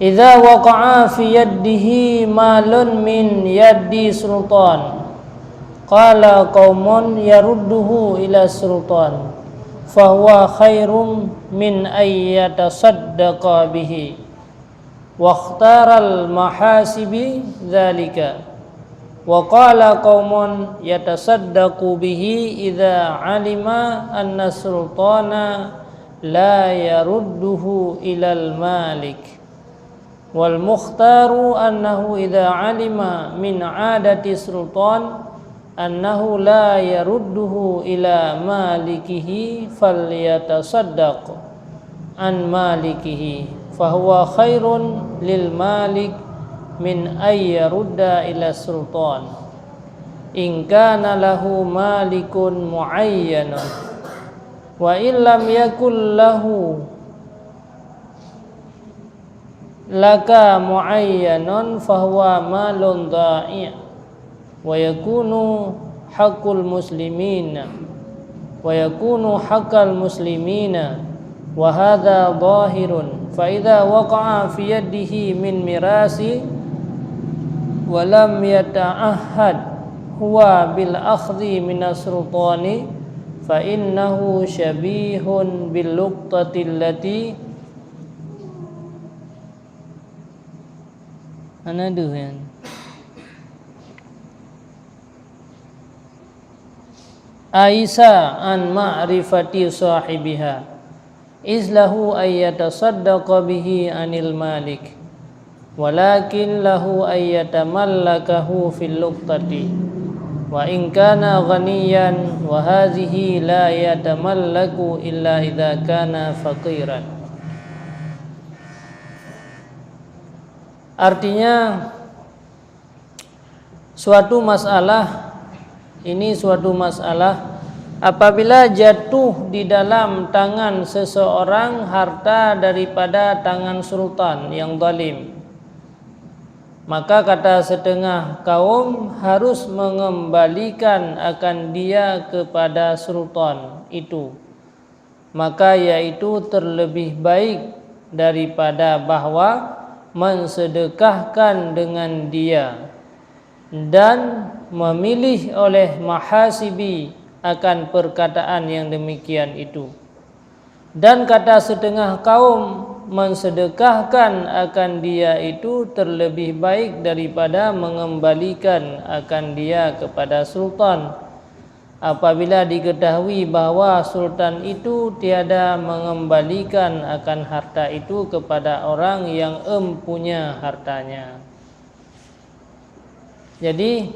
idza waqa'a fi yadihi malun min yadi sultan qala qaumun yarudduhu ila sultan fahuwa khairum min ayyatasaddaqa bihi wa ikhtaral mahasibi dzalika wa qala qaumun yatasaddaqu bihi idza alima anna sultana la yarudduhu ilal malik wal mukhtaru annahu idza alima min adati sultan annahu la yarudduhu ila malikihi falyatasaddaq an malikihi fahuwa khairun lil malik min ayyarudda ila sultan in kana lahu malikun muayyanun wa illam yakul lahu laka muayyanun fahuwa malun dha'i' wa yakunu haqqul muslimina wa yakunu haqqal muslimina wa hadha dhahirun fa idza waqa'a fi yadihi min mirasi wa lam yata'ahhad huwa bil akhdhi minas sultani fa innahu syabihun bil luqtati allati anaduhan Aisa an ma'rifati sahibiha izlahu ayyatasaddaqa bihi anil malik walakin lahu ayyatamallakahu fil luqtati wa in kana ghaniyan wa hadhihi la yatamallaku illa idza kana faqiran. Artinya suatu masalah apabila jatuh di dalam tangan seseorang harta daripada tangan sultan yang zalim, maka kata setengah kaum harus mengembalikan akan dia kepada sultan itu, maka yaitu terlebih baik daripada bahwa mensedekahkan dengan dia dan memilih oleh mahasibi akan perkataan yang demikian itu. Dan kata setengah kaum mensedekahkan akan dia itu terlebih baik daripada mengembalikan akan dia kepada sultan apabila diketahui bahawa sultan itu tiada mengembalikan akan harta itu kepada orang yang empunya hartanya. Jadi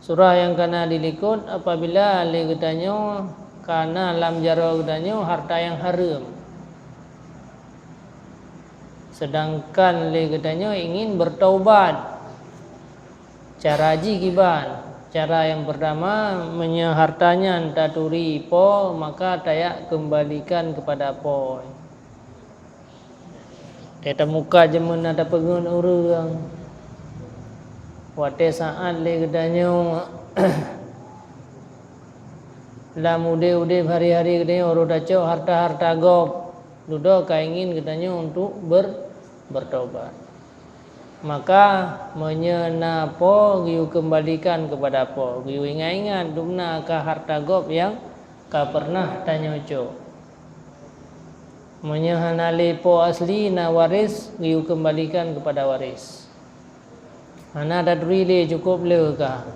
surah yang kena dilikut apabila le getanyo kana lam jaro getanyo harta yang haram, sedangkan le getanyo ingin bertaubat. Cara ji kiban. Cara yang pertama menyehartanya taturi po, maka tayak kembalikan kepada po. Teta muka jemun ada pengun urang. Wate saat le gedanyo la mude hari-hari gedanyo ro daco harta-harta gop. Dudo kaingin gedanyo untuk bertaubat. Maka menyena po giu kembalikan kepada po. Giu ingat-ingat dumna ka harta gop yang ka pernah tanyoco. Menyehanali po asli na waris giu kembalikan kepada waris. Mana dadri le cukup le ka.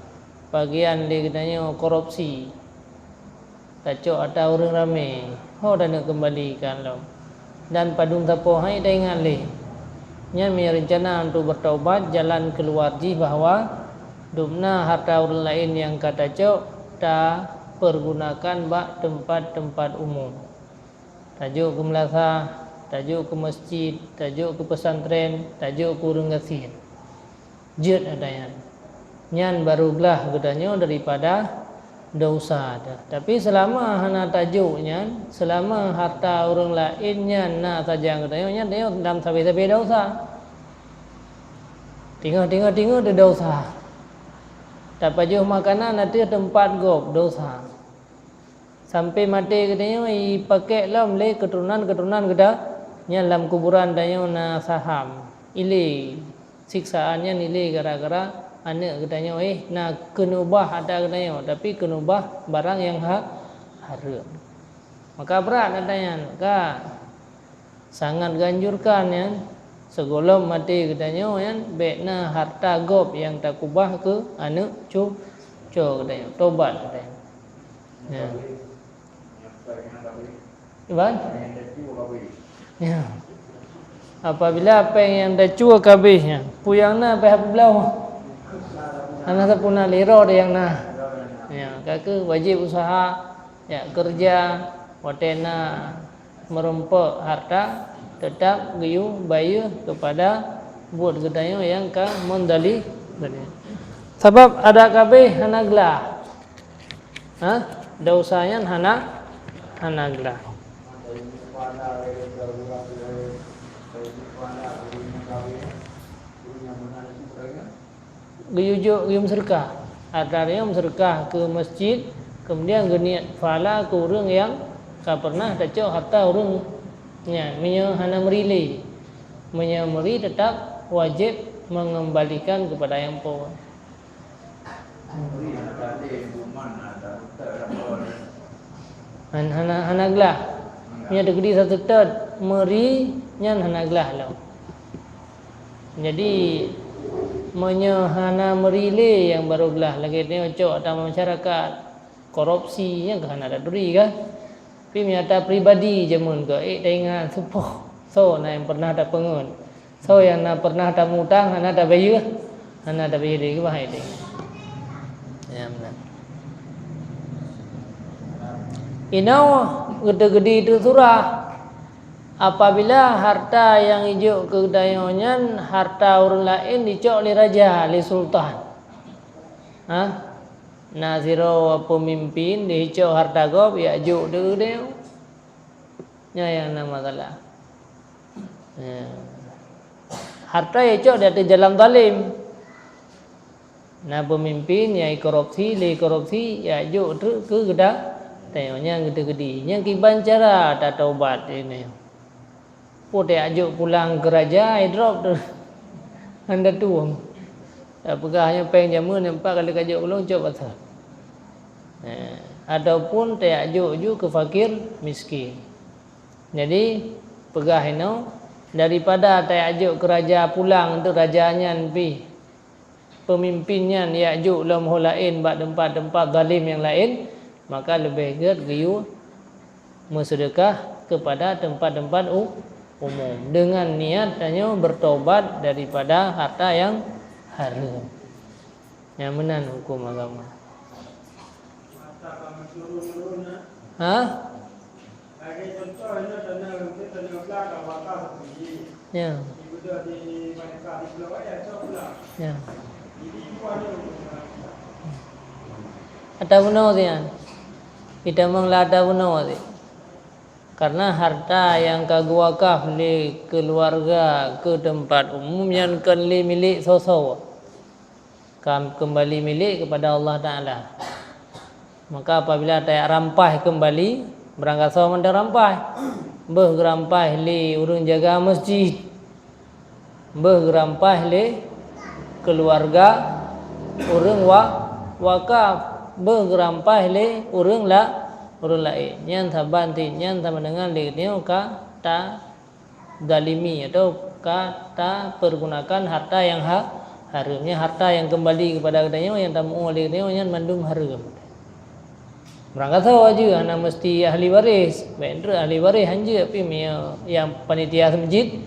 Bagian le katanya korupsi. Tacok atau orang ramai. Ho dah nak kembalikan lo. Dan padung tapo hai dah ingat le. Nya mi rencana untuk bertaubat, jalan keluar ji bahawa dumna harta orang lain yang kata cok tak pergunakan bak tempat-tempat umum. Tajuk ke Melasa, tajuk ke masjid, tajuk ke pesantren, tajuk ke urang gasin. Jut adanya. Nyan barulah gedanya daripada dosa ada. Tapi selama hana tajuknya, selama harta orang lainnya na tajang gedanya dia dalam sabi-sabi dosa. Tengok ada dosa. Tak pajuh makanan nanti tempat gop dosa. Sampai mati katanya pakai lah mulai keturunan nya dalam kuburan danyo na saham ile siksaannya nilai gara-gara anak katanya nak kena ubah ada katanya tapi kena ubah barang yang haram. Maka berat katanya, maka sangat ganjurkan ya sebelum mati katanya ya baiknya harta gob yang tak ubah ke anak cucu katanya tobat katanya. Ya. Iban? Ya. Apabila apa yang dah cua kabisnya, puyang na apa belau. Anak sapuna lero dia yang na. Ya, kaki wajib usaha, ya kerja, watena merompak harta tetap giyu bayu kepada buat gedanya yang ka mendali. Sebab ada kabeh hanaglah. Dosanya hanaglah. Giyum sedekah. Artinya sedekah ke masjid, kemudian geniat pahala ke orang yang tak pernah tacok harta orang nya hana merilai. Menyameri tetap wajib mengembalikan kepada yang power. Hanaglah. Nya degedi satu third meri nya hanaglah lah. Jadi menyahana merile yang baru belah lagi ni ocok dalam masyarakat korupsinya kan ada duri kan tapi nyata pribadi jemun ke dah ingat sepuh so na yang pernah ada pengun so yang na pernah ada mutang ana ada bayu ke bahaya ding ya benar inau gede-gede itu surah. Apabila harta yang hijau ke dayonya harta orang lain dicok oleh raja, oleh sultan. Naziro pemimpin dicok harta gob ya juk dia. Nya yang nama masalah. Harta ya cok dari jalan zalim. Nah pemimpin ya korupsi, le korupsi ya juk ke gedak dayonya gede-gede. Nya kiban cara tak taubat ini. Dia ajuk pulang ke raja, drop tu. Anda tuang. Pegahnya peng jamun nampak kali kajuk ulung cok pasal. Ataupun dia ajuk ke fakir miskin. Jadi pegah ini daripada dia ajuk ke raja pulang untuk rajanya pi pemimpinnya dia ajuk lam lain bak tempat-tempat zalim yang lain, maka lebih giyu bersedekah kepada tempat-tempat umum dengan niat hanya bertobat daripada harta yang haram. Yang benar hukum agama. Ya. Ya. Ada benar dia. Kita mengelada benar dia. Karena harta yang kau wakaf li keluarga ke tempat umum yang kali milik sosok kembali milik kepada Allah Ta'ala. Maka apabila tak rampai kembali berangkat sama dah rampai rampai li urung jaga masjid rampai li keluarga urung wakaf rampai li urung urung lain yang sabanti yang sama dengan lihatnya ka ta dalimi atau ka ta pergunakan harta yang haramnya harta yang kembali kepada katanya yang tamu oleh dia yang mandum haram berangkat tahu aja anak mesti ahli waris bener ahli waris hanja tapi yang panitia masjid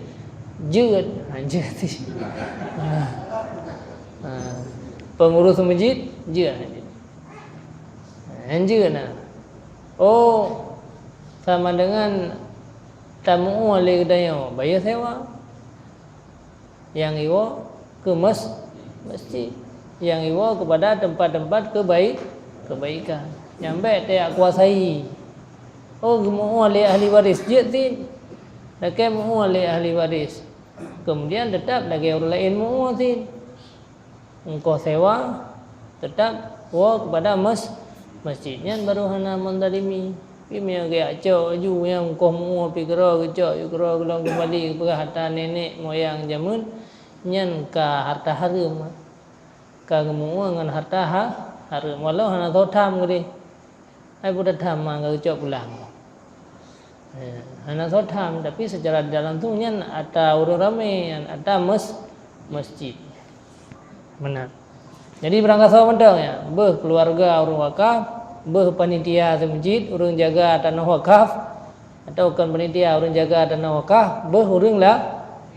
jeut hanja ti pengurus masjid jeut hanja nah. Oh, sama dengan tamu oleh kedai bayar sewa. Yang iwo ke masjid, yang iwo kepada tempat-tempat kebaikan. Yang baik tak kuasai. Oh, mau oleh ahli waris jadi, lagi mau oleh ahli waris. Kemudian tetap lagi orang lain mau sih. Engkau sewa tetap kepada masjidnya baru hana mendalimi Pimia gaya cok ju yang kau mua pikira cok ju kira gelong kembali ke harta nenek moyang jamun nyan ka harta harum ka gemua ngan harta harum walau hana tho tham gede ai budak tham mang ke cok pulang hana tho tham tapi secara dalam tu nyan ada orang ramai ada masjid benar. Jadi berangkat sama mentang ya keluarga orang wakaf panitia masjid urang jaga tanah wakaf atau kan panitia urang jaga tanah wakaf urang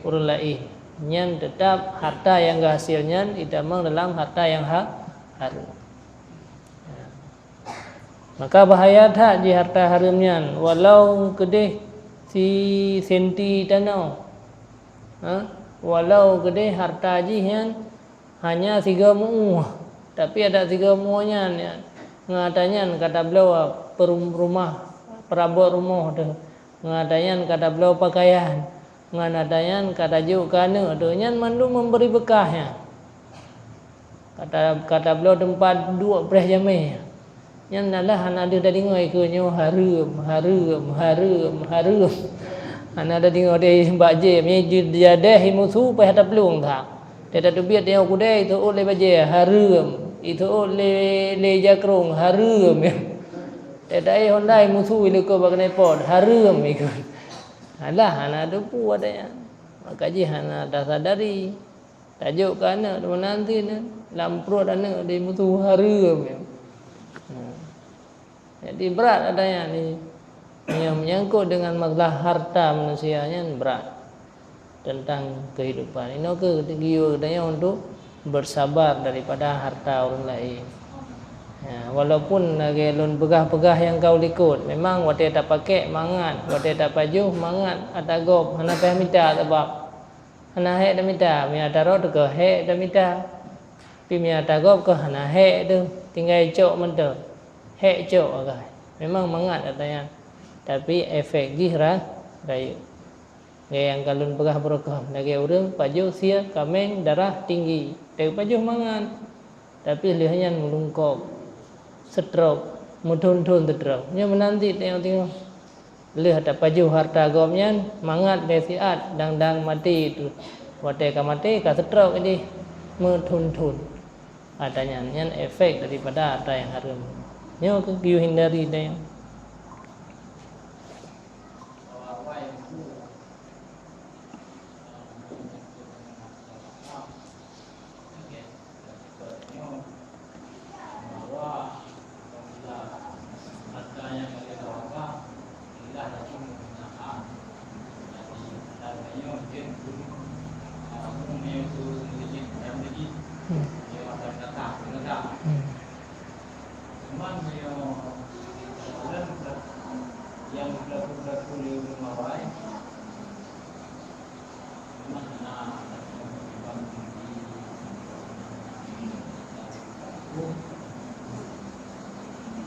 lain nyan tetap harta yang hasilnya ditamang dalam harta yang haram. Maka bahaya tak di harta haramnya walau kedeh si senti tanah walau kedeh harta jihan hanya 3 muah tapi ada 3 muahnya ngatanya kata beliau rumah perabot rumah tu ngatanya kata beliau pakaian ngatanya kata juk kana tu nyan mandu memberi bekahnya kata beliau tempat duduk beras jamai nyan nalah anak dia dah dengar ikunyo harum anak dah dengar dia baje me jadah musuh pai hata pelung tak dia tu biar dia kudai itu oleh baje harum itu le jakrung harum ya. Tadai Honda musuh ile ko bagne pod harum ikut. Alah ana tu pu adanya. Maka ji hana dah sadari. Tajuk kana nanti lamprut ana di musuh harum ya. Jadi berat adanya ni. Yang menyangkut dengan masalah harta manusianya berat tentang kehidupan. Ini ke giu adanya untuk bersabar daripada harta orang lain. Walaupun lun pegah-pegah yang kau likut, memang wate tak pakai mangat, wate tak pajuh mangat, atagop hana payah minta sebab hana hek dah minta, mi ataro tu ke hek dah minta. Pi mi atagop ke hana hek tu, tinggal cok mentu. Hek cok agak. Memang mangat katanya. Tapi efek gihra rayu. Yang kalun pegah berokam, lagi orang pajuh sia kameng darah tinggi. Dia pajuh mangan tapi lihatnya melungkop stroke mudun-dun stroke nya menanti tengok lihat ada pajuh harta gomnya mangat desiat dang mati itu wate ka mati ka stroke ini mudun-dun adanya nyan efek daripada harta yang haram nya ke hindari dia.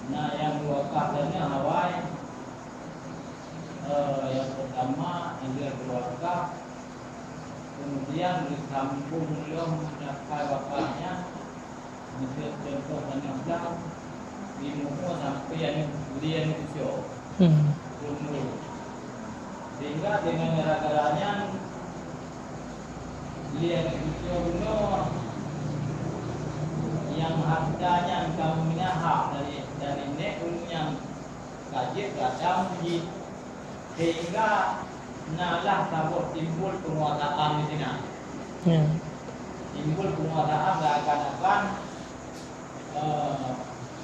Nah, yang dua katanya Hawaii, yang pertama dia keluarga, kemudian di kampung beliau mencapai bapaknya, misal contoh hanya bilang di muka sampai yang dia ni show, sehingga dengan gara-garanya dia ni show yang hartanya kamu punya hak dari nek yang kaji kadang di sehingga nalah tabur timbul penguasaan di sini. Timbul penguasaan akan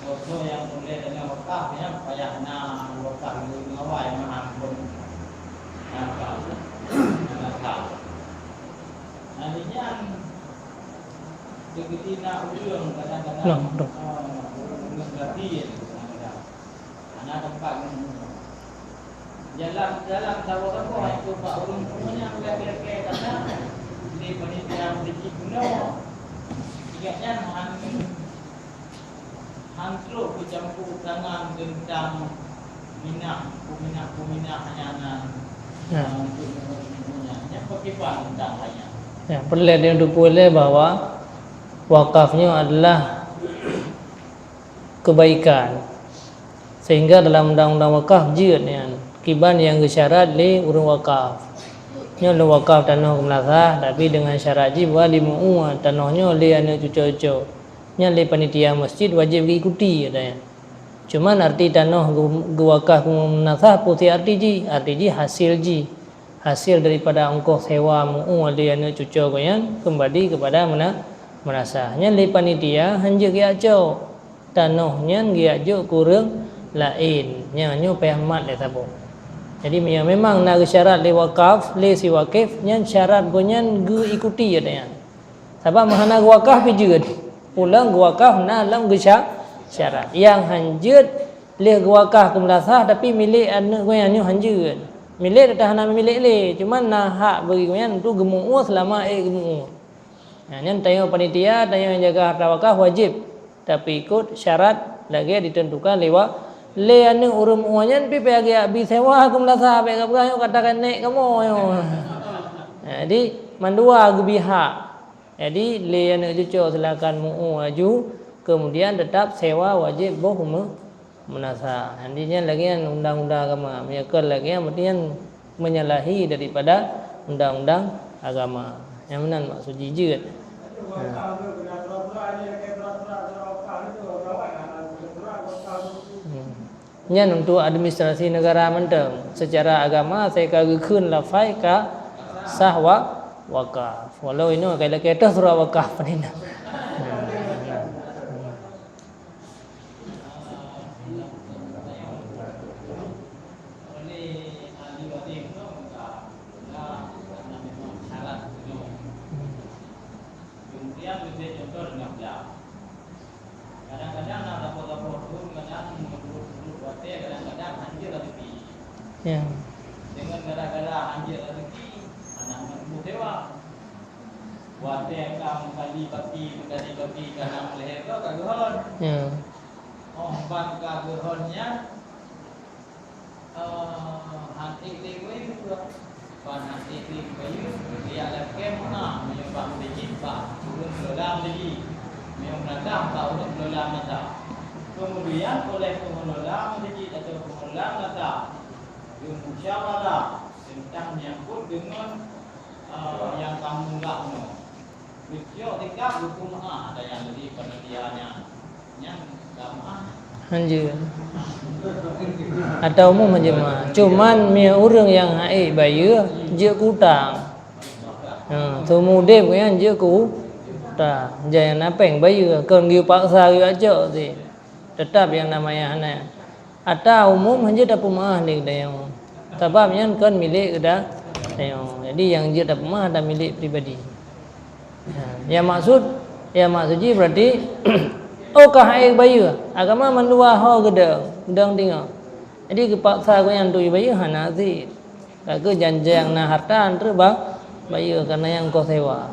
foto yang mulai dengan wakaf ya payah wakaf ngawai mahampun nakal. Nantinya begitu nak ulang kadang-kadang berarti anak tempat dalam tawaran ko itu Pak Ulun punya kira-kira kata di panitia di kuno iganya hantro bercampur tangan tentang minyak hanya untuk punya pakai tentang hanya ya perlu dia untuk boleh bahwa wakafnya adalah kebaikan Sehingga dalam undang-undang wakaf jeut ni kiban yang gesyarat le urang wakaf. Nya le wakaf tanah kemelasah tapi dengan syarat ji buat limu tanahnya le anu cucu-cucu. Nya le panitia masjid wajib ikuti katanya. Cuman arti tanah wakaf kemelasah putih arti ji hasil ji. Hasil daripada ongkos sewa mu'u le anu cucu koyan kembali kepada menasah. Nya le panitia hanja gi acau. Tanahnya gi ajo kurang lain. Nya nyo pehmat le sabo. Jadi memang nak syarat le wakaf, le si wakif, nyan syarat gonyan gu ikuti katanya. Sebab mahana gu wakaf pi jeut. Pulang gu wakaf na lam gu syarat. Yang hanjeut le gu wakaf kemelasah tapi milik anu gonyan nyo hanjeut. Milik dah hana milik le, cuman na hak bagi gonyan tu gemu selama gemu. Nah, nyan tayo panitia, tayo yang jaga harta wakaf wajib. Tapi ikut syarat lagi ditentukan lewat le anu urum uanyan pi pagi abi sewa aku melasa pe kapga katakan nek kamu yo. Jadi mandua gebiha. Jadi le anu cucu silakan muu aju kemudian tetap sewa wajib boh menasa. Nantinya lagi undang-undang agama menyekal lagi artinya menyalahi daripada undang-undang agama. Yang mana maksud jeut. Nyan untuk administrasi negara menteng secara agama saya kagak kun lafai ka sahwa wakaf. Walau ini kayak kita surah wakaf ni. Ya. Dengan gara-gara anjir rezeki anak ibu dewa. Wate kam kali baki karena leher kau kaguhon. Ya. Oh ban kaguhonnya hati tinggi itu. Ban hati tinggi dia lagi mana menyembah dijibah turun dalam lagi. Menyembah tahu dalam mata. Kemudian oleh pengelola menjadi atau pengelola mata musyawarah tentang menyangkut dengan yang kamu enggak mau. Video tinggal hukum ada yang lebih penelitiannya, yang enggak Anjir. Atau umum menjema. Cuman mia urang yang hai bayu je kutang. Tumude punya je kutang. Jangan napeng bayu kon giu paksa giu aja sih. Tetap yang namanya hana. Atau umum hanya dapat pemah ni kedayang. Sebabnya kan milik dah. Jadi yang dia dapat pemah dah milik pribadi. Yang maksudnya berarti oh kahai bayu agama mandua ho gedang tengok. Jadi kepaksa ko yang tu bayu hana sih. Kagak janjang na harta antar bang bayu karena yang kau sewa.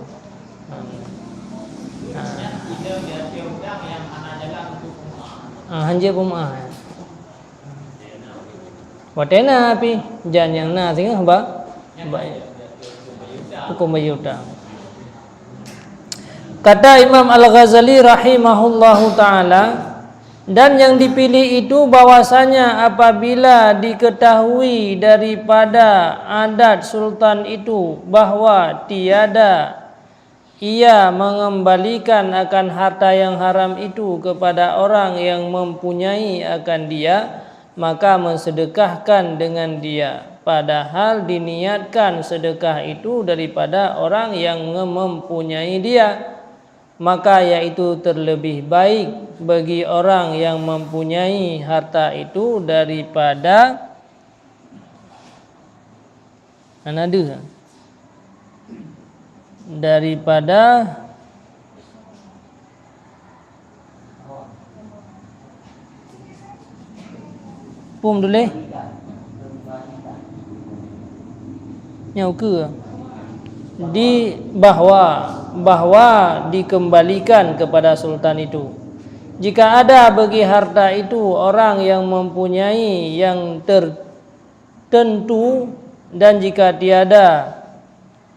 Hanya pemah. Watena api jan yang na sing ba baik hukum bayuta. Kata Imam Al-Ghazali rahimahullahu taala, dan yang dipilih itu bahwasanya apabila diketahui daripada adat sultan itu bahwa tiada ia mengembalikan akan harta yang haram itu kepada orang yang mempunyai akan dia, maka mensedekahkan dengan dia, padahal diniatkan sedekah itu daripada orang yang mempunyai dia, maka yaitu terlebih baik bagi orang yang mempunyai harta itu daripada pum dulu nyau ke di bahwa dikembalikan kepada sultan itu. Jika ada bagi harta itu orang yang mempunyai yang tertentu, dan jika tiada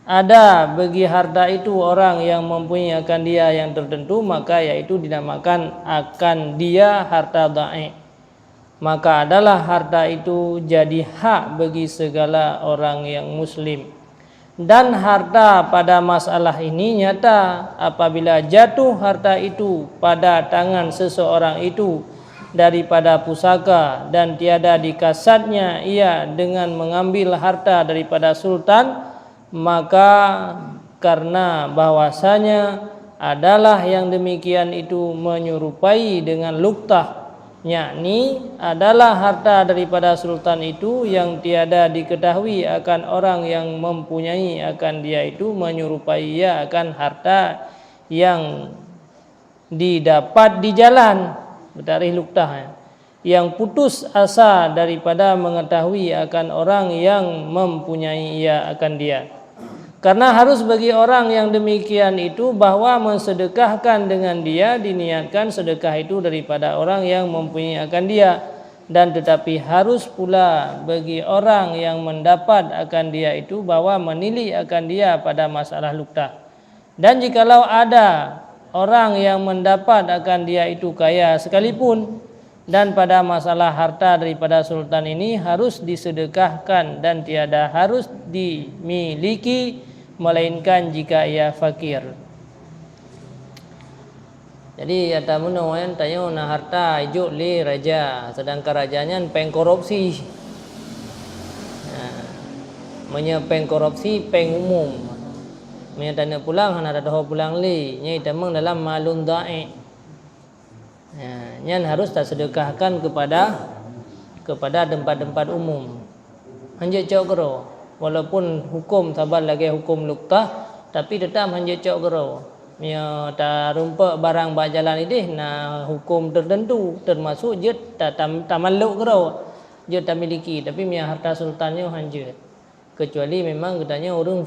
ada bagi harta itu orang yang mempunyai akan dia yang tertentu, maka yaitu dinamakan akan dia harta dhaif. maka adalah harta itu jadi hak bagi segala orang yang muslim. Dan harta pada masalah ini nyata apabila jatuh harta itu pada tangan seseorang itu daripada pusaka dan tiada dikasatnya ia dengan mengambil harta daripada sultan, maka karena bahwasanya adalah yang demikian itu menyerupai dengan luktah, yakni adalah harta daripada sultan itu yang tiada diketahui akan orang yang mempunyai akan dia itu menyerupai ia akan harta yang didapat di jalan, bertarikh luktah, yang putus asa daripada mengetahui akan orang yang mempunyai ia akan dia. Karena harus bagi orang yang demikian itu bahwa mensedekahkan dengan dia diniatkan sedekah itu daripada orang yang mempunyai akan dia, dan tetapi harus pula bagi orang yang mendapat akan dia itu bahwa menilik akan dia pada masalah luktah. Dan jikalau ada orang yang mendapat akan dia itu kaya sekalipun, dan pada masalah harta daripada sultan ini harus disedekahkan dan tiada harus dimiliki melainkan jika ia fakir. Jadi kata muno kan tanya na harta ijuk li raja, sedangkan rajanya peng korupsi. Menyepeng korupsi peng umum. Menyatanya pulang hana ada pulang li, nyai tamang dalam malun da'i. Nyan harus tak sedekahkan kepada tempat-tempat umum. Hanya cok gero. Walaupun hukum sabar lagi hukum luktah, tapi tetap hanya cok gero. Mia tak rumpak barang berjalan ini na hukum tertentu, termasuk je tak maluk gero. Je tak miliki, tapi mia harta sultannya hanya. Kecuali memang katanya orang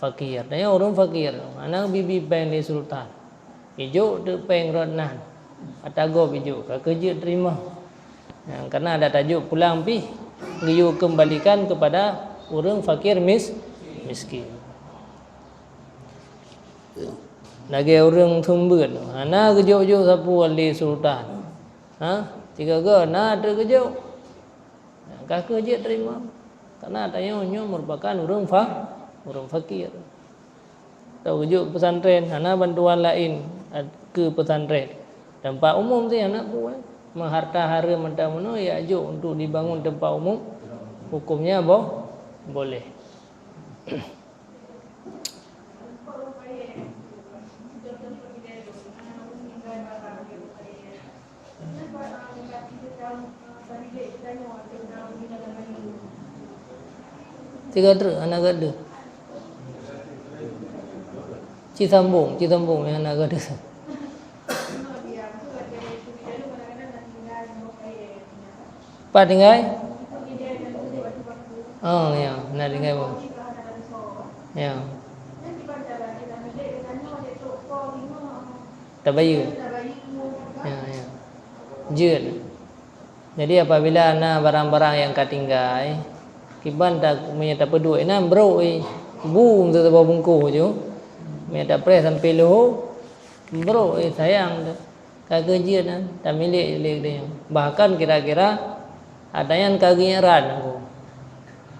fakir. Tanya orang fakir, anak bibi peng di sultan. Ijuk tu peng rodnan. Atago ijuk, kerja terima. Karena ada tajuk pulang pi, giyu kembalikan kepada orang fakir miskin. Lagi orang sumber, ana kejo-jo sapu wali sultan. Tiga ke na terkejo. Kakak je terima. Karena tanya merupakan orang fakir. Tahu kejo pesantren, ana bantuan lain ke pesantren. Tempat umum tu anak buat. Mengharta hara mentah mana ya ajuk untuk dibangun tempat umum, hukumnya boleh. Tiga anak gada. Citambung yang anak gada. Pak tinggal? Oh ya, nak tinggal pun. Ya. Tabayu. Ya. Jud. Jadi apabila ana barang-barang yang katinggai, kiban tak punya tak peduk ina bro boom tu bawa bungku je. Punya tak pres sampai lohor. Bro sayang tu. Kagak je dan tak milik dia. Bahkan kira-kira ada yang kaginya ran aku.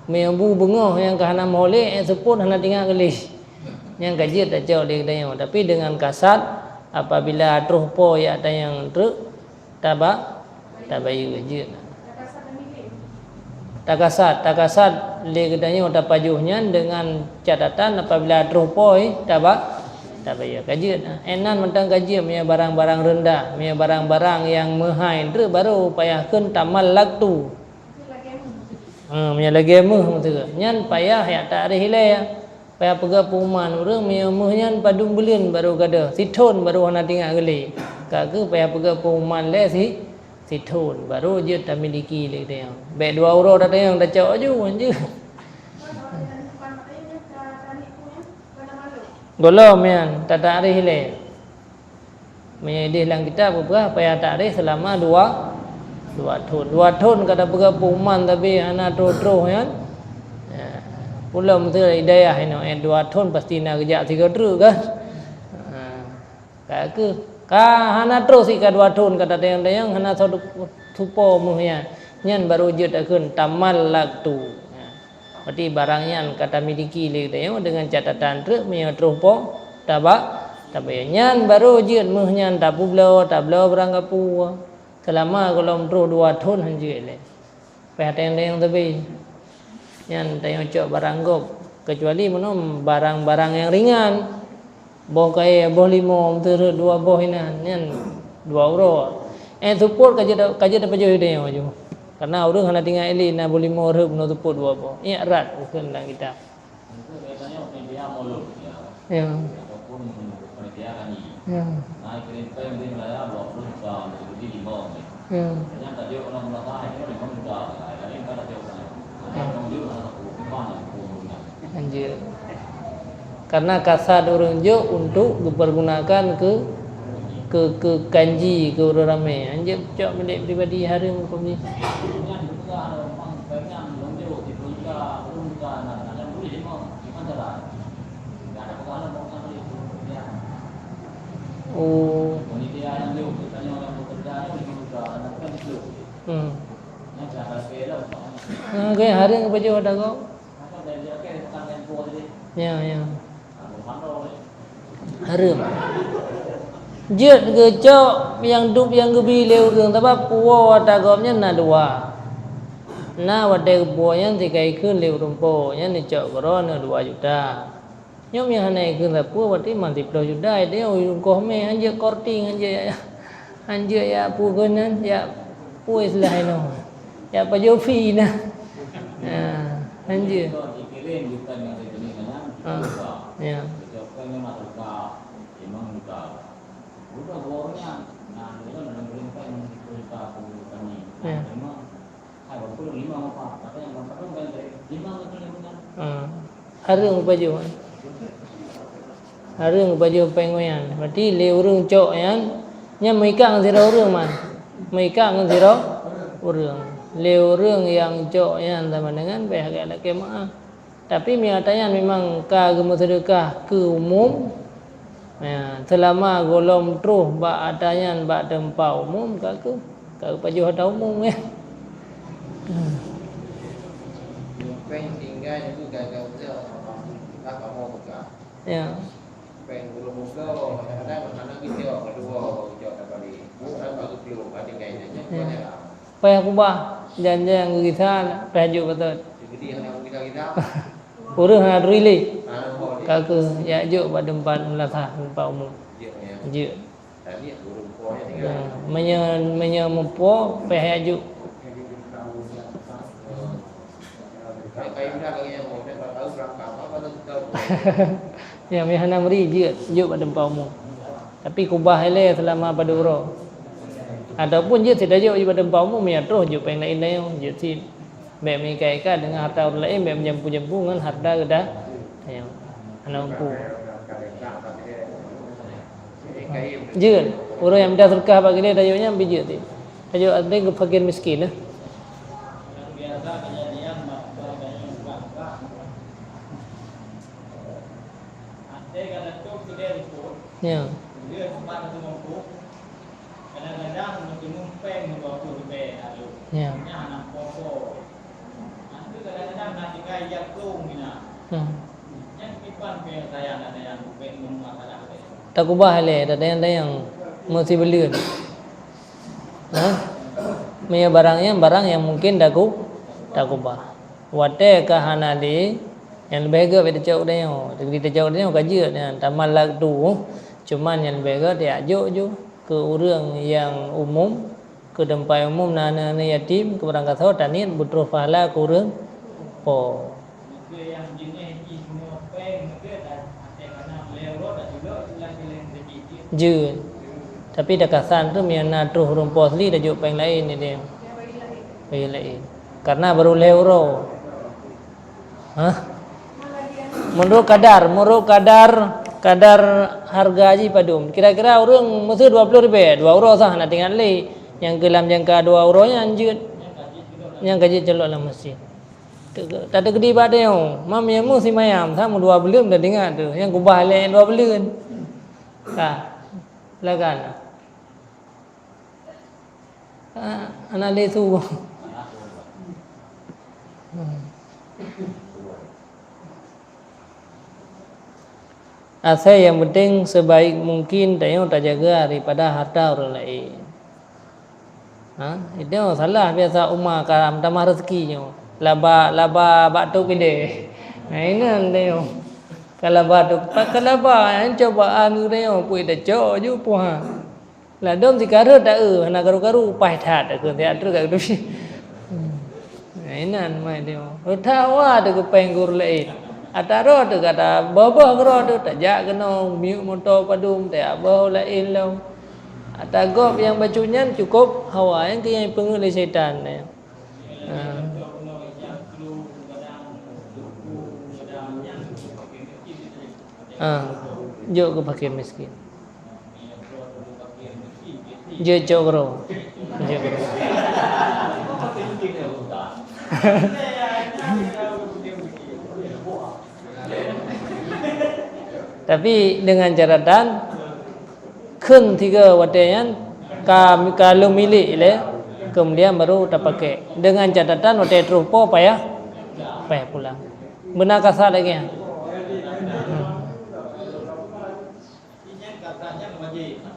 Mebu bengah yang kahana molek yang seput hana tinggal gelis. Yang kaji tak jauh dia katanya. Tapi dengan kasat apabila truh po ya ada yang truk tabayu je. Takasat dia katanya tak pajuhnya dengan catatan apabila truh po tabayu kaji. Enan mentang kaji punya barang-barang rendah, punya barang-barang yang mahal tu baru payahkan tamal laktu. Punya lagi meh tu. Nyan payah ya tak ada hilai. Payah pegah puman orang punya mehnya padung belin baru kada. Siton baru hana tinggal geli. Kagak payah pegah puman le siton baru je tak miliki le dia. Baik 2 euro dah yang dah cak je je. Golom yan, tak ada hilai. Menyedih lang kita berapa payah tak ada selama 2 tahun kada berapa uman tapi anak terus kan. Pula mesti hidayah ini 2 tahun pasti nak kerja 3 terus kan. Kak Ka hana terus ika dua tahun kata dayang hana satu tupo muhnya nyan baru jut akun tamal laktu. Berarti barangnya kata miliki le dayang dengan catatan truk punya trupo tabak nyan baru jut muhnya tablo berangkat pu. Selama kalau terus dua tahun hanjut le. Perhatian dayang tapi nyan dayang cok barang gop kecuali mana barang-barang yang ringan. Boh kaya boh limo terus dua boh inan nyan 2 euro. Support kaje dapat jauh dia maju. Karena orang hanya tinggal ini na boleh mau rep no support 2 boh. Ia erat bukan lah kita. Itu biasanya media moluk ya. Ya. Ataupun media kani. Ya. Naik kereta yang dia melaya 20 juta jadi 5. Ya. Yang tadi orang merasa ini 5 juta. Ini kan ada orang. Orang dia anak mana punya. Anjir. Karena kasar orang jo untuk dipergunakan ke kanji ke orang ramai. Anjir cok milik pribadi hari macam ni. Oh. Kayak hari yang baju ada kau. Ya. Harum. Jut ke cok yang dup yang gebi leu rương tapi puo watagomnya na dua. Na wate puonya tikai kun leu rumpo nya ni cok koro na 2 juta. Nyom yang hanai kun la puo wate manti 10 juta dia ko me anje korting anje ya pu gunan ya pu islah no. Ya pajo fi na. Anje. Ya. Harung baju penguyan. Berarti le urang cok yan nya meikang zero urang man. Meikang zero urang. Le urang yang cok yan sama dengan pihak ada kemah. Tapi nyatanya memang ka gemuk sedekah ke umum. Ya, selama golom terus ba adanya ba tempau umum ka paju ada umum ya. Pen tinggal itu gagal dia apa mau buka. Ya. Pen belum buka kadang-kadang mana kita kedua kita kembali. Orang baru belum ada tinggalnya banyak. Payah kubah jangan kita paju betul. Jadi yang kita Urang ada relay. Kaka ya juk pada tempat melatah tempat umum. Je. Tadi burung ponya tinggal. Menyempo payah juk. Kayak udah lagi yang mau tahu berapa apa tahu. Ya mihana meri juk pada tempat umum. Tapi kubah hele selama pada uro. Ataupun je tidak juk pada tempat umum ya terus juk peng lain-lain je si mẹ mình kể cả dengan harta orang lain mẹ menyempu dengan harta kita yang anak mampu. Jun, orang yang dah sedekah bagi dia dayunya ambil je tu. Dayu ada ke fakir miskin lah. Biasa kejadian ada kada tu kita report. Ya. Dia sempat tu mampu. Kadang-kadang mesti numpeng 20 rupiah lalu. Ya. Nya anak pokok. Kadang-kadang nanti kayak tung gina. Yang pipan pe saya ada yang pengen masalah. Tak kubah le, ada yang mesti beli. Punya barang yang mungkin tak kubah. Wate kahana di yang lebih ke pada jauh dia, kita jauh dia kaji dia tamal lag tu, cuman yang lebih ke dia ajuk ke orang yang umum, ke tempat umum nana yatim, ke barang kasau tanian butuh pahala ke orang. Oh. Yang jenis semua peng itu ada kena lewat dan juga lain-lain sedikit. Je. Tapi dah kasan tu miana terus rumput li dah juk peng lain ni dia. Bayi lain. Karena baru euro. Menurut kadar harga haji padum. Kira-kira orang mesti 20 rupiah, 2 euro sah nak tinggal li. Yang kelam jangka 2 euro nya anjut. Yang gaji celok lah mesti. Tak ada gede pada yang mam yang mu si mayam sama 2 belum dah dengar tu yang kubah lain 2 belum. Lagan. Anak dia tu. Asal yang penting sebaik mungkin tengok tak jaga daripada harta orang lain. Itu salah biasa umar karam tambah rezekinya. Laba batu pide. Ini tengok. Kalau batu kalau yang cobaan tu tengok pui dah cok je puha. Lah dom dikara tak nak karu-karu pai that ke dia tu kat tu. Ini mai tengok. Utawa tu ke penggur lain. Ataro tu kata bawah gero tu tak jak kena miuk motor padum tak bawah lain lah. Atagop yang bacunyan cukup hawa yang ke yang pengu oleh syaitan ni. Jok ke pakai miskin. Jok gero. Jok gero. Tapi dengan catatan kun 3 watayan kalau milik le kemudian baru tak pakai. Dengan catatan watai terupa payah pulang. Benar kasar lagi ya.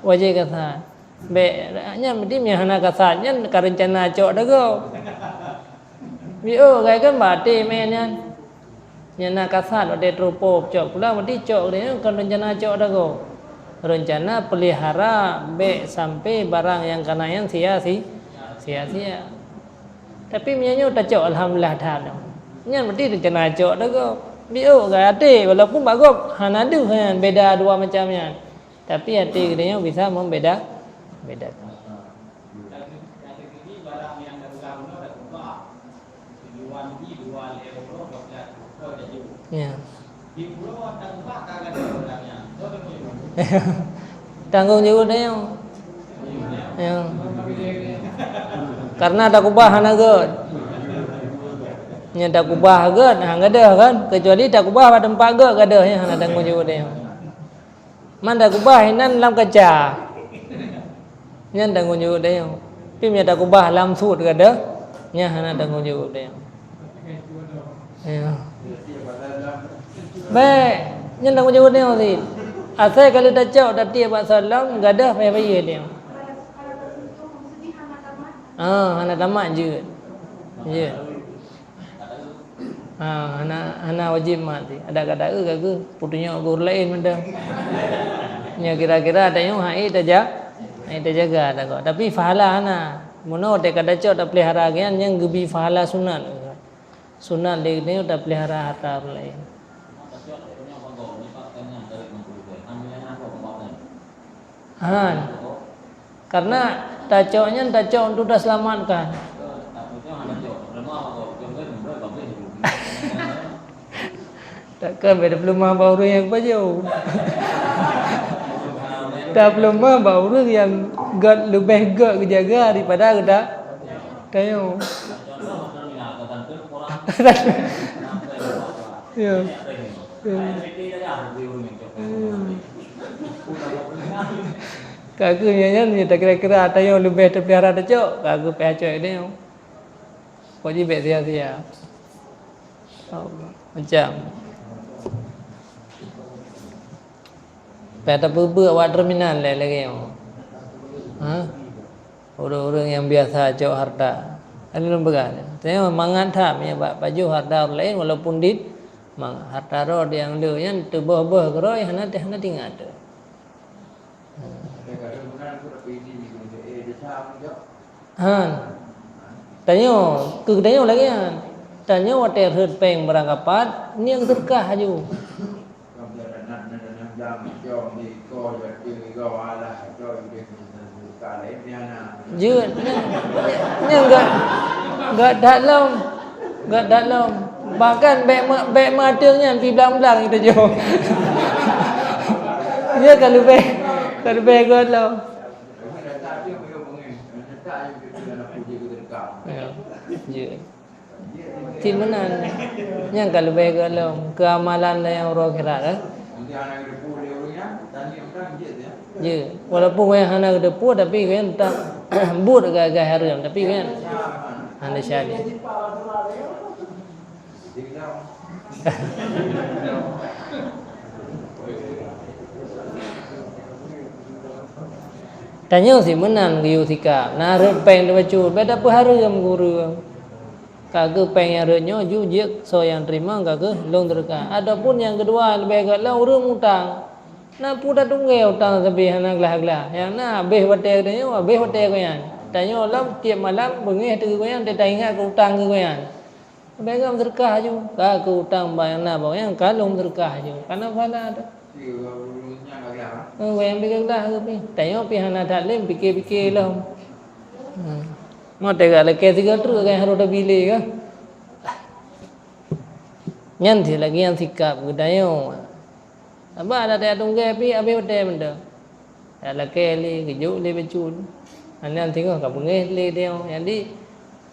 Wajib kasar. Nya mesti hana kasarnya karencana cok dah go. Bio gai kan bate menyan. Nyana kasar watai terupa cok pula mesti cok dia kan rencana cok dah go. Rencana pelihara sampai barang yang kena yang sia-sia. Tapi mianyo tak cok alhamdulillah dah. Nyan mesti rencana cok dah go. Bio gai ate walaupun bagop hanadu kan beda dua macamnya. Tapi hati dia bisa membedakan. Ya. Tanggung jawab dia yang. Karena tak kubah hanagat. Nya tak kubah agat hang ada kan kecuali tak kubah pada tempat agat ada ya hana tanggung jawab dia. Man tak kubah hinan lam kaca. Nya tanggung jawab dia. Pi nya tak kubah lam sud ada nya hana tanggung jawab dia. Ya. Baik, nya tanggung jawab dia sih. Asal kalau dah cak dah tiap salam gadah payah-payah dia. Hana tamat je. Ya. Hana wajib mati. Ada kata ke putunya guru lain benda. Nya kira-kira ada yang hai terjaga ada kok. Tapi fahala hana. Mono te kada cak tak pelihara gian yang gebi fahala sunat. Sunat dia ni tak pelihara harta lain. Karena tacoknya untuk dah selamatkan. Takkan beda pelumah bauru yang baju. Tak pelumah bauru yang lebih kejaga daripada kita tayo. Ya. Kagu nyanyi tak kira-kira ada yang lebih terpelihara tacok, kagu pecok ini. Wajib sia-sia. Macam pada bubuk awak terminal lagi. Orang-orang yang biasa cok harta. Ini lembaga. Tengok mangan tak punya baju harta orang lain walaupun dit harta roh yang dia yang terbah-bah keroi hana tinggal tu. Tanya lagi kan. Tanya water herd peng berangkapat ni yang sedekah aju. Jut nya enggak dalam bahkan beg matanya pi belang-belang itu jo. Dia kalau beg god lo. Ya. Tin menan. Yang kalau beg god lo keamalan yang orang kira kan. Je. Walaupun yang hana ada pun tapi kan tak but agak-agak haram tapi kan hana syadi. Tanya si menan giu sikap. Na re peng de bacu. Beda apa haram guru. Kagak peng yang renyo ju je so yang terima kagak long terka. Adapun yang kedua lebih agak lah urang utang. Na puda tunggal utang tapi hana gelah-gelah. Yang na beh hotel tanya beh hotel ko yan. Tanya lam tiap malam bengih tu ko yan dia ingat ke utang ke ko yan. Begam terkah ju. Ka utang bayang na bawa yang kalong terkah ju. Karena pala ada. Yang pikir dah ke pi. Tanya pi hana tak lem fikir-fikir lah. Mau tega lagi tiga terus kan harus ada bilik kan. Nyanti lagi yang sikap budaya. Apa ada tak tunggu pi abe hotel benda. Ada lagi kejuk le becul. Anda tengok kat bengih le dia. Jadi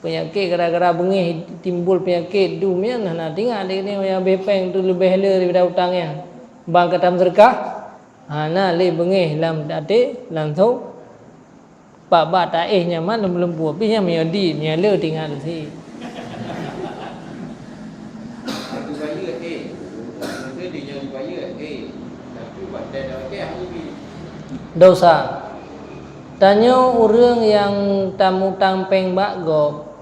penyakit gara-gara bengih timbul penyakit dumian nak tengok dia yang bepeng tu lebih hala daripada utangnya. Bang kata sedekah. Nah le bengih lam ade langsung Pak tak nyaman lembu tapi yang miodi nyala tinggal si. Itu bayar Itu dia bayar tapi buat dia Dosa. Tanya orang yang tamu tampeng bakgop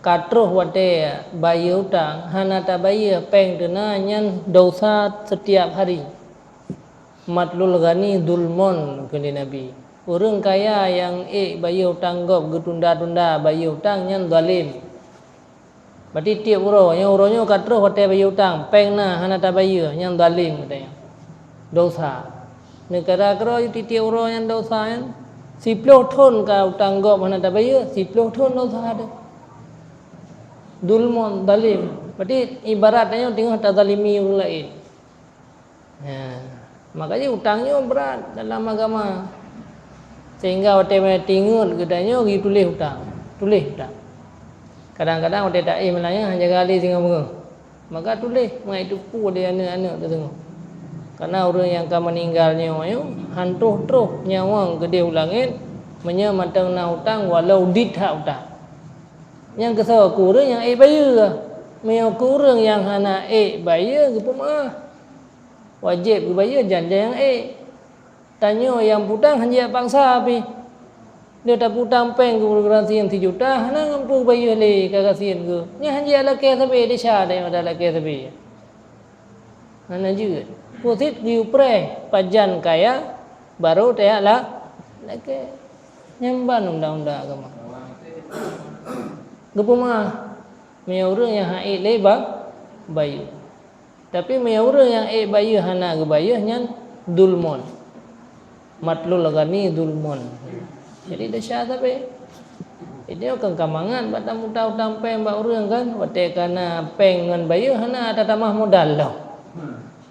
katruh wate bayar utang hana tak bayar peng kena nyan dosa setiap hari. Matlul ghani dulmon kini Nabi. Orang kaya yang bayar hutang gop getunda-tunda bayar hutang nyan zalim. Berarti tiap uro yang uronya katruh hotel bayar hutang peng na hana tak bayar nyan zalim katanya. Dosa. Negara kero tiap uro yang dosa yang 10 tahun ka hutang gop hana tak bayar 10 tahun dosa ada. Dulmon zalim. Berarti ibaratnya tengok tak zalimi orang lain. Makanya hutangnya berat dalam agama. Sehingga hotel tingut gedanya pergi tulis hutang. Tulis hutang. Kadang-kadang hotel tak melaya hanya kali tengok. Maka tulis mai itu pu dia anak-anak tu tengok. Karena orang yang akan meninggalnya hantuh terus nyawang gede ulangin menyematang na hutang walau ditha hutang. Yang kesal kurang yang bayar. Meo kurang yang hana bayar ke pemah. Wajib bayar janji yang Tanya yang putang hanya bangsa api. Dia tak putang peng ke garansi yang 3 juta, hana ngampu bayar le kagasian ke. Nya hanya ala ke sabe dia syah dia ada ke sabe. Hana juga. Pusit diupre pajan kaya baru dia lah lagi nyamban undang-undang agama. Gepuma me orang yang haid le bayar. Tapi me orang yang bayar hana ke bayar nyan dulmon. Matlul ghani dulmon. Jadi dah syah tapi ini akan kamangan pada utang peng ba orang kan wate kana peng ngan bayar hana ada tamah modal lah.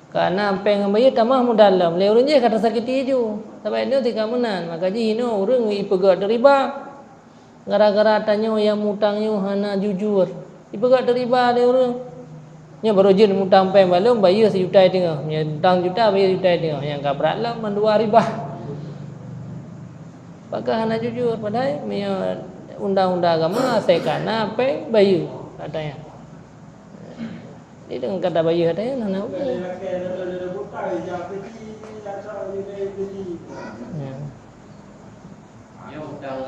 Karena peng ngan bayar tamah modal lah. Le orang je kata sakiti ju. Sampai ini tika menan maka ji no orang ipegak riba. Gara-gara tanya yang mutangnya hana jujur. Ipegak riba le orang. Nya baru je mutang peng balong bayar 1 juta tengah. Nya hutang juta bayar 1 juta tengah. Yang kabrat lah mendua riba. Maka hana jujur padahal undang-undang agama sekana peng bayu katanya. Ini dengan kata bayu katanya hana. Ya hutang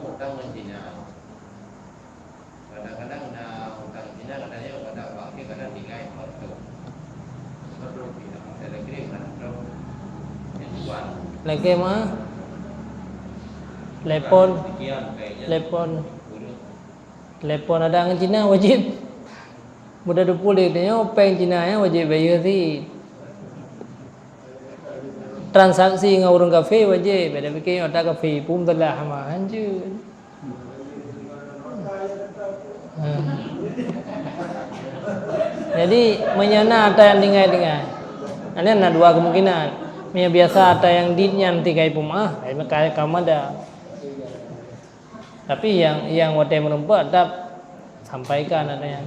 hutang Cina. Kadang-kadang hutang Cina katanya pada waktu kadang tinggal betul. Betul tidak. Ada kira mana betul. Yang jual. Lagi mah Telepon ada dengan Cina wajib. Mudah 20 dia peng Cina yang wajib bayar si. Transaksi dengan orang kafe wajib. Beda fikir ada kafe pun telah mah anjur. Jadi menyana ada yang tinggal. Ada dua kemungkinan. Biasa ada yang ditnya nanti kai pumah, kai kamu ada. Tapi yang wate menumpuk tak sampaikan ada yang.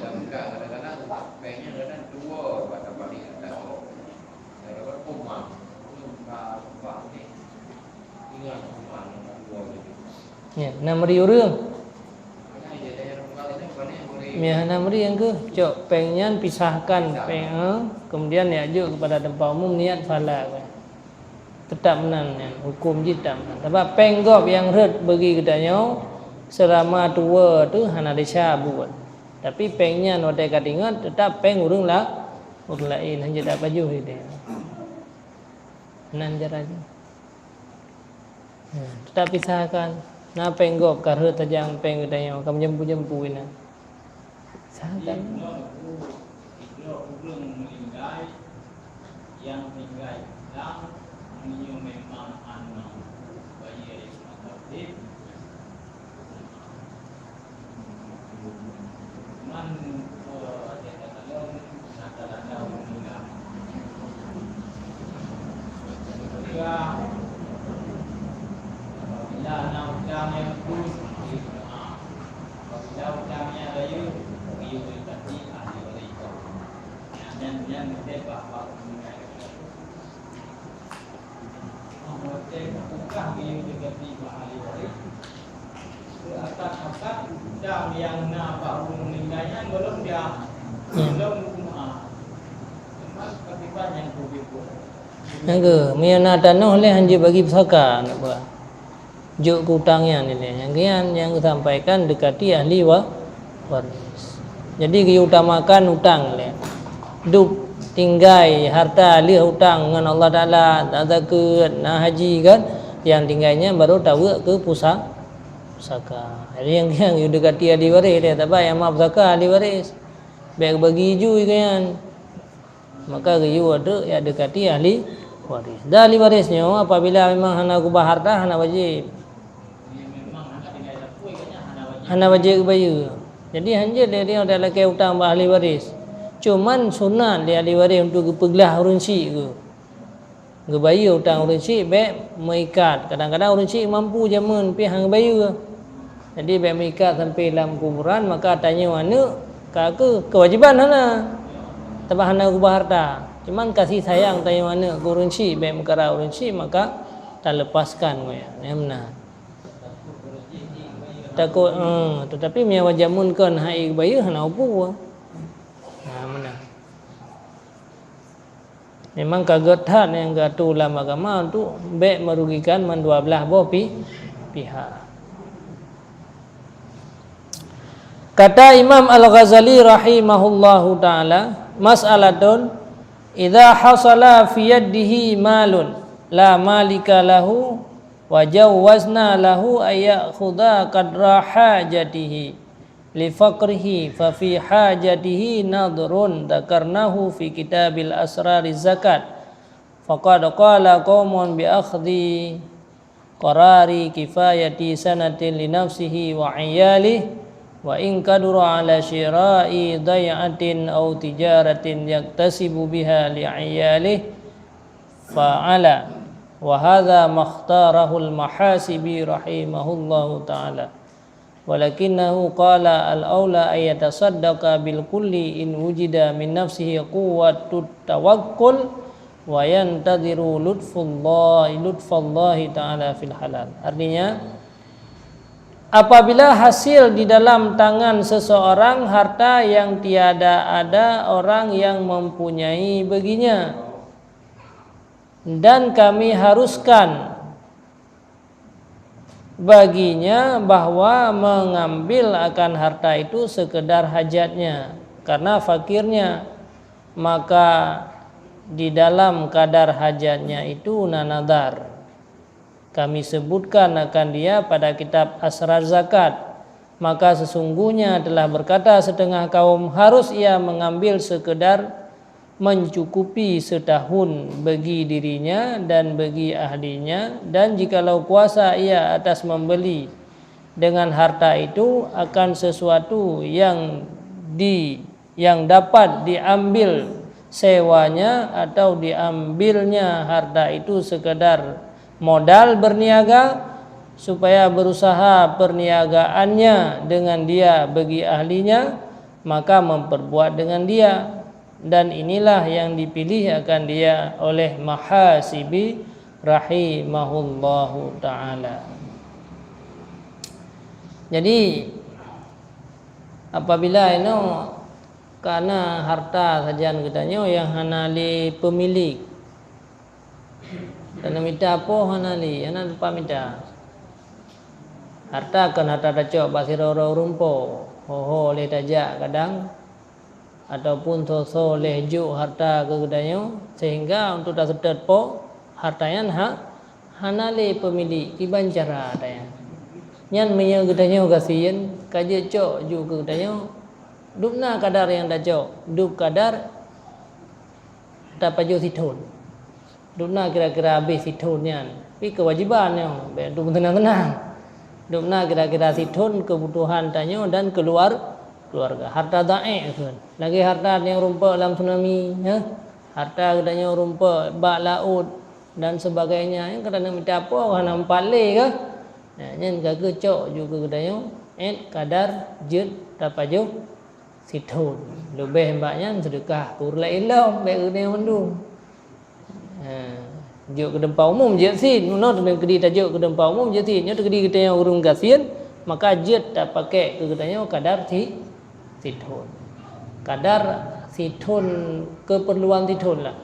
Kadang-kadang pengnya kadang 2 pada balik atau Ya, namri urang. Mia namri yang ke cok pengen pisahkan kemudian diajuk kepada tempat umum niat fala. Tetap menan ya, hukum je tak menan. Sebab penggop yang red bagi katanya selama tua tu hana desha buat. Tapi pengnya wadai katingat tetap peng urang lah urang lain hanya tak baju dia. Nan jaranya. Tetap pisahkan. Nah penggop karena tajang peng katanya kamu jempu-jempu ini. Pisahkan. Yang tinggal dan ini memang anak bayi matahari. Man ada katakan ada meninggal. Jika apabila anak utamanya terus apabila utamanya bayi dia berarti ahli waris. Dan bebas meninggal. Bukan dia berarti ahli waris. Atas dan yang nak baru meninggalnya belum dia belum ketika yang kubikul. Naga, miana tanah le hanje bagi pusaka nak buat. Juk hutangnya ni yang kian yang sampaikan dekati ahli waris. Jadi diutamakan hutang le. Duk tinggai harta ahli hutang dengan Allah Taala, tak zakat, nak haji kan, yang tinggalnya baru tahu ke pusaka. Jadi yang dekati ahli waris dia tak bayar maaf pusaka ahli waris. Baik bagi ju kan. Maka you ada yang dekati ahli waris. Dah ahli warisnya apabila memang hana kubah harta hana wajib. Hana wajib bayar. Jadi hanya dia adalah ke hutang ahli waris. Cuman sunat dia ahli waris untuk pegelah urunsi ke. Ke bayar hutang urunsi baik mengikat. Kadang-kadang urunsi mampu jaman pi hang bayar. Jadi baik mengikat sampai dalam kuburan maka tanya mana ke kewajiban hana. Tabah hana kubah harta. Cuman kasih sayang tanya mana urunsi baik perkara urunsi maka tak lepaskan ya. Benar. Takut tetapi mia wajamunkan hai bayar hana upu. Mana? Memang kagetan yang gatu ulama agama untuk baik merugikan mendua belah pihak. Kata Imam Al-Ghazali rahimahullahu taala, mas'alatun idza hasala fi yadihi malun la malika lahu wa jawazna lahu ayakhudha qadra hajatihi li faqrihi fa fi hajatihi nadrun dzakarnahu fi kitabil asrariz zakat faqad qala qaumun bi akhdhi qarari kifayati sanatin li nafsihi wa iyalihi wa in kadura ala syira'i day'atin aw tijaratin yaktasibu biha li iyalihi fa'ala wa hadha makhtarahu al-mahasibi rahimahullahu ta'ala walakinahu qala al-aula ay yatasaddaqa bil kulli in wujida min nafsihi quwwatut tawakkul wa yantadhiru lutfallahi ta'ala fil halal. Artinya apabila hasil di dalam tangan seseorang harta yang tiada ada orang yang mempunyai baginya dan kami haruskan baginya bahwa mengambil akan harta itu sekedar hajatnya karena fakirnya, maka di dalam kadar hajatnya itu nadar kami sebutkan akan dia pada kitab Asrar Zakat. Maka sesungguhnya telah berkata setengah kaum harus ia mengambil sekedar mencukupi setahun bagi dirinya dan bagi ahlinya, dan jikalau kuasa ia atas membeli dengan harta itu akan sesuatu yang dapat diambil sewanya atau diambilnya harta itu sekedar modal berniaga supaya berusaha perniagaannya dengan dia bagi ahlinya, maka memperbuat dengan dia, dan inilah yang dipilih akan dia oleh Mahasibi rahimahullahu ta'ala. Jadi apabila karena harta sajian katanya yang hanali pemilik. Karena minta apa hanali, hana lupa minta. Harta kan harta dacok basiro rumpo, ho le tajak kadang ataupun so le juk harta ke katanya sehingga untuk dah sedot po hartanya hanali pemilik iban cara katanya. Nyan menya katanya kasihan kaje cok juk ke katanya dupna kadar yang dacok, dup kadar tak paju situn. Dupna kira-kira habis situnnya. Tapi kewajibannya, dup tenang-tenang. Dupna kira-kira situn kebutuhan tanya dan keluarga. Harta da'i kan. Lagi harta yang rumput dalam tsunami, ya. Harta katanya rumput bak laut dan sebagainya. Yang kadang minta apa kan nampak le ke? Nah, nyen kagak cok juga katanya kadar jut tak paju situn. Lebih hembaknya sedekah kurla ilam baik kena mendung. Juk ke tempat umum je sin, no dengan kedi tajuk ke tempat umum je sin, nyo kedi kita yang urung kasian, maka jet tak pakai ke katanya kadar situn. Kadar situn keperluan situn lah.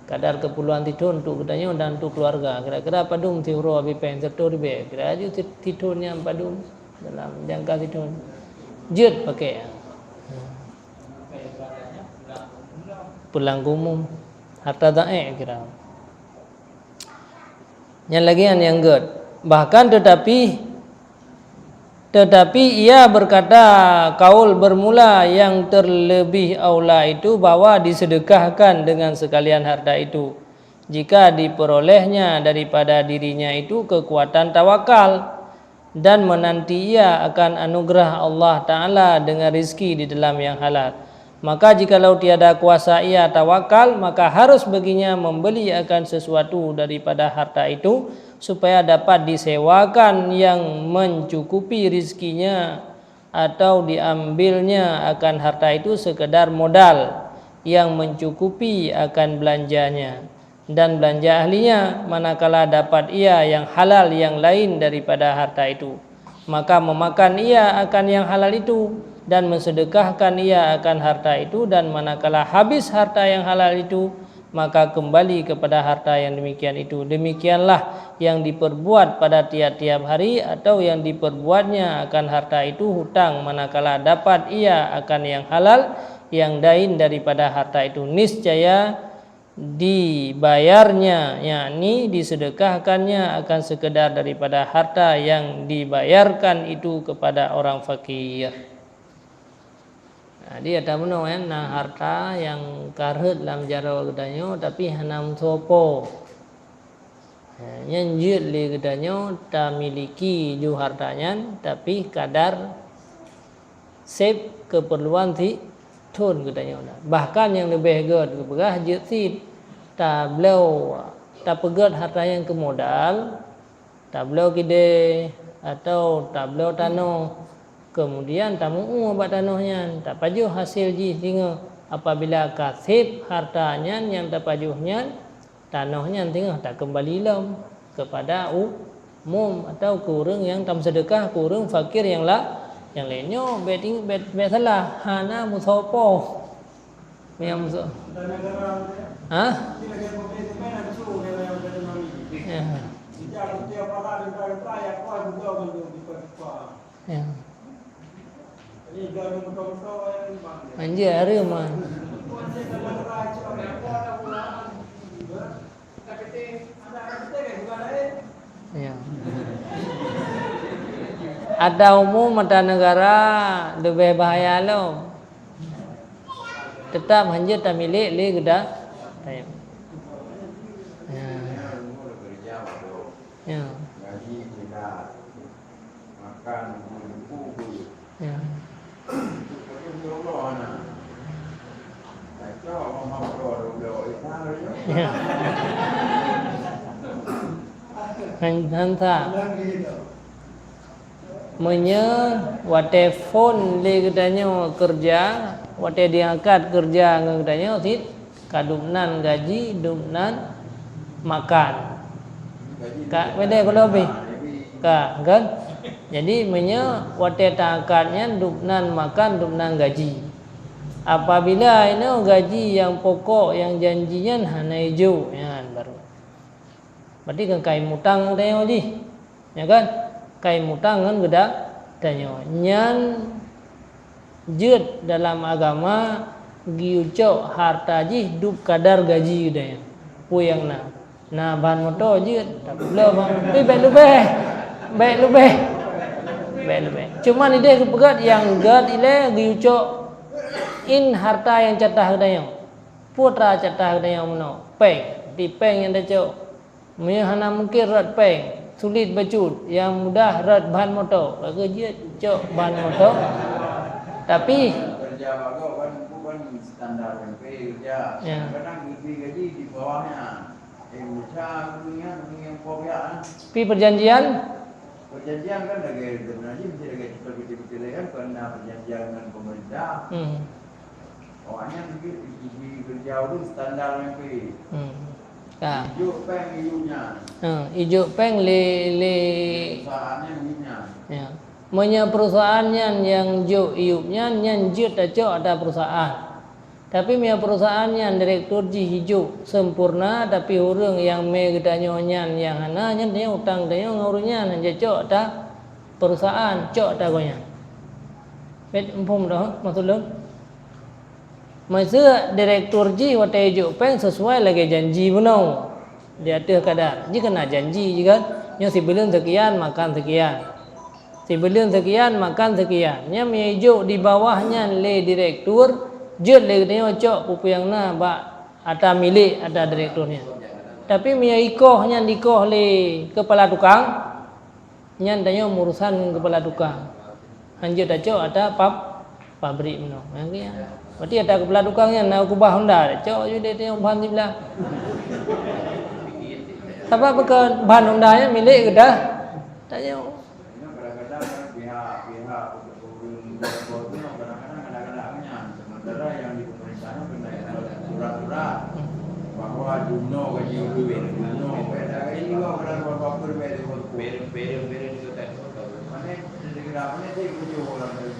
Kadar keperluan situn untuk katanya dan untuk keluarga. Kira-kira padung tiuro abi pen serto ribe. Kira aju situn yang padung dalam jangka situn. Jet pakai. Pulang umum harta da'i kira. Yang lagi yang ged. Bahkan tetapi ia berkata kaul bermula yang terlebih aula itu bahwa disedekahkan dengan sekalian harta itu jika diperolehnya daripada dirinya itu kekuatan tawakal dan menanti ia akan anugerah Allah Ta'ala dengan rizki di dalam yang halal. Maka jikalau tiada kuasa ia tawakal, maka harus baginya membeli akan sesuatu daripada harta itu supaya dapat disewakan yang mencukupi rizkinya atau diambilnya akan harta itu sekedar modal yang mencukupi akan belanjanya dan belanja ahlinya, manakala dapat ia yang halal yang lain daripada harta itu, maka memakan ia akan yang halal itu dan mensedekahkan ia akan harta itu, dan manakala habis harta yang halal itu maka kembali kepada harta yang demikian itu. Demikianlah yang diperbuat pada tiap-tiap hari atau yang diperbuatnya akan harta itu hutang, manakala dapat ia akan yang halal yang lain daripada harta itu, niscaya dibayarnya, yakni disedekahkannya akan sekedar daripada harta yang dibayarkan itu kepada orang fakir. Dia tak benar kan, nah harta yang karut dalam jara katanya tapi hanam sopo. Yang jut li katanya tak miliki ju hartanya tapi kadar save keperluan tun katanya. Bahkan yang lebih ged kepegah jut si tak beliau tak pegat harta yang ke modal, tak beliau kide atau tak beliau tanah. Kemudian tamu buat tanahnya tak pajuh hasil ji sehingga apabila kasih hartanya yang tak pajuhnya tanahnya tengah tak kembali lam kepada umum atau ke orang yang tam sedekah, ke orang fakir yang lainnya bet salah hana musopo yang muso ya. Anjir ada man. Ya. Ada umum mata negara lebih bahaya lo. Tetap hanya tak milik le geda. Ya. Ya. Ya. Ya. Hanta menya wate phone le katanya kerja, wate diangkat kerja katanya sit kadumnan gaji, dumnan makan. Kak beda kalau lebih. Kak kan? Jadi menye wate takatnya dupnan makan dupnan gaji. Apabila ini gaji yang pokok yang janjinya hana hijau ya baru. Berarti kan kai mutang tanya ji. Ya kan? Kai mutang kan geda tanya. Nyan jut dalam agama giucok harta ji dup kadar gaji daya. Puyang na ban motor jut tak belum baik lebih. Cuma ide kepegat yang gad ile giucok in harta yang catah daya. Putra catah daya meno. Peng di peng yang dah cok. Mia hana mungkin rat peng. Sulit bacut, yang mudah rat bahan motor. Bagi je cok bahan motor. Tapi kerja bagus bukan standar MP kerja. Ya. Kadang gaji di bawahnya. Mucha dunia yang pokoknya. pi perjanjian Perjanjian kan lagi sebenarnya mesti lagi betul-betul kan karena perjanjian dengan pemerintah. Awaknya di kerja itu standar MP. Ka. Hijau peng hijaunya. Hijau peng le Usahaannya hijaunya. ya. Punya perusahaannya yang jo iupnya yang jut cok ada perusahaan. Tapi punya perusahaannya direktur ji hijau sempurna tapi orang yang me gedanya yang hana nya dia utang dia ngurusnya nan cok ada perusahaan cok ada gonya. Bet empom dah maksud lu. Masa direktur ji wate hijau peng sesuai lagi janji benar. Dia ada kadar. Jika nak janji juga yang si bulan sekian makan sekian. Si bulan sekian makan sekian. Nya mi hijau di bawahnya le direktur jut le dia cok pupuyang na ba ada milik ada direkturnya. Tapi mi ikohnya dikoh le kepala tukang nya tanya urusan kepala tukang. Hanjut cok ada pabrik meno. Yang berarti ada kepala tukangnya nak kubah Honda cok je dia bahan sebelah. Sebab bekan bahan Honda nya milik ke dah. Tanya Kadang-kadang pihak kadang-kadangnya sementara yang di pemerintahan kena surat-surat bahwa duno gaji duit duno beda gaji juga kadang berapa berbeda Beri itu tak mana segera sih kuju orang dari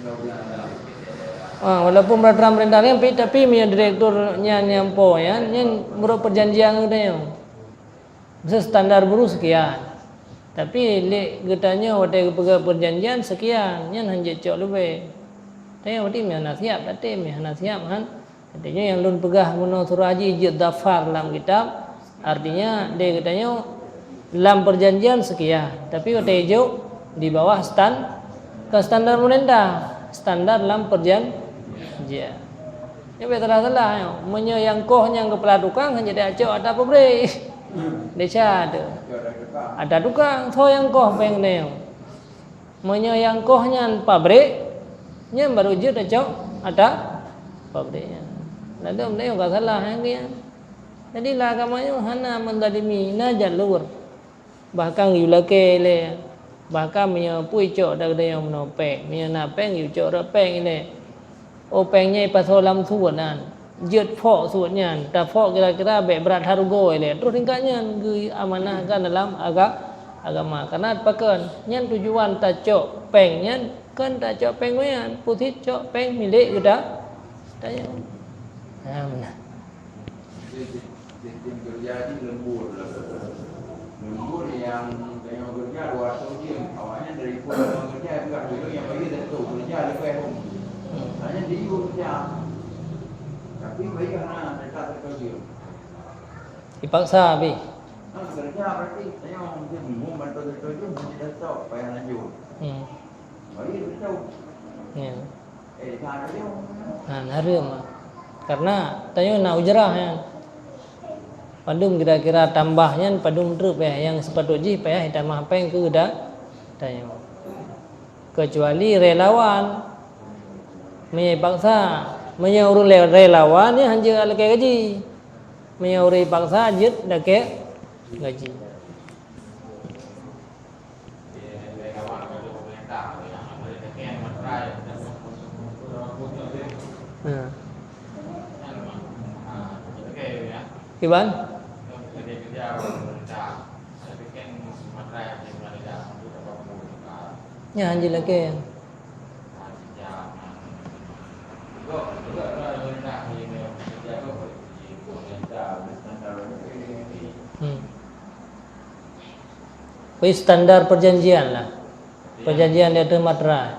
walaupun peraturan perintahnya tapi punya direkturnya nyampo ya yang menurut perjanjian udah yang standar buruh sekian tapi le getanya wate perjanjian sekian yang hanya cok lebih tapi wate mana siap tapi mana siap kan artinya yang lun pegah menurut surah haji jid dafar dalam kitab artinya dia katanya dalam perjanjian sekian tapi wate hijau di bawah standar pemerintah standar dalam perjanjian. Ya. Ini betul-betul menyo yang kohnya kepala tukang hanya dia cok ada pabrik. Desa ada tukang so yang koh peng neo. Menyo yang kohnya pabrik nya baru je cok ada pabriknya. Lalu neo enggak salah yang dia. Jadi lah kamarnya hana mendalimi na jalur. Bahkan yulake le bahkan menyo pui cok dak dia menopek menyo na peng yu cok ra peng ini. Opengnya pasal lam suanan, jut fok suatnya, tak fok kira-kira berat harugo ile. Terus tingkatnya gui amanahkan dalam agama. Karena pakan, nyan tujuan tak cok peng, nyan kan tak cok peng nyan, putih cok peng milik kita. Tanya, mana? Sistem kerja ini lembur yang kerja 200 jam, awalnya dari pulang kerja juga dulu yang bagi tentu kerja lebih home. Hanya di kerja, tapi bagi karena mereka terkerja. Dipaksa bi. Kerja berarti saya mungkin bingung bantu terkerja mesti datang payah lanjut. Bagi betul. Ya. Cara dia. Narim. Karena tanya nak ujrah ya. Padum kira-kira tambahnya padum drup ya yang sepatutnya payah tambah apa yang ke dah tanya. Kecuali relawan menyebaksa menyuruh relawan ni hanya ala gaji menyuruh paksa jid dak gaji Iban Ya anjir lagi. Wis standar perjanjian lah. Perjanjian dia tu materai.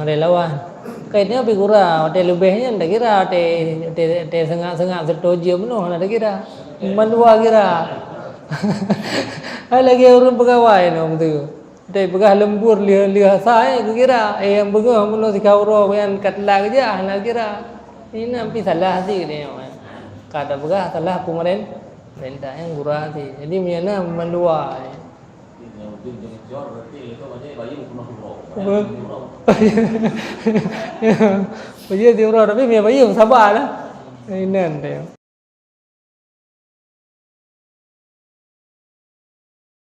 Relawan. Kaitnya lebih kurang, ada lebihnya ndak kira, ada sengak-sengak setuju penuh ndak kira. Menua kira. Lagi orang pegawai nom tu. Dai pegah lembur liha saya kira yang begah mulo sikauro yang katla kerja nak kira. Ini nampi salah sih dia. Kata pegah salah pemerintah yang gurah sih. Jadi miana menua. Bayi dia orang tapi bayi sabar lah. Ini dia.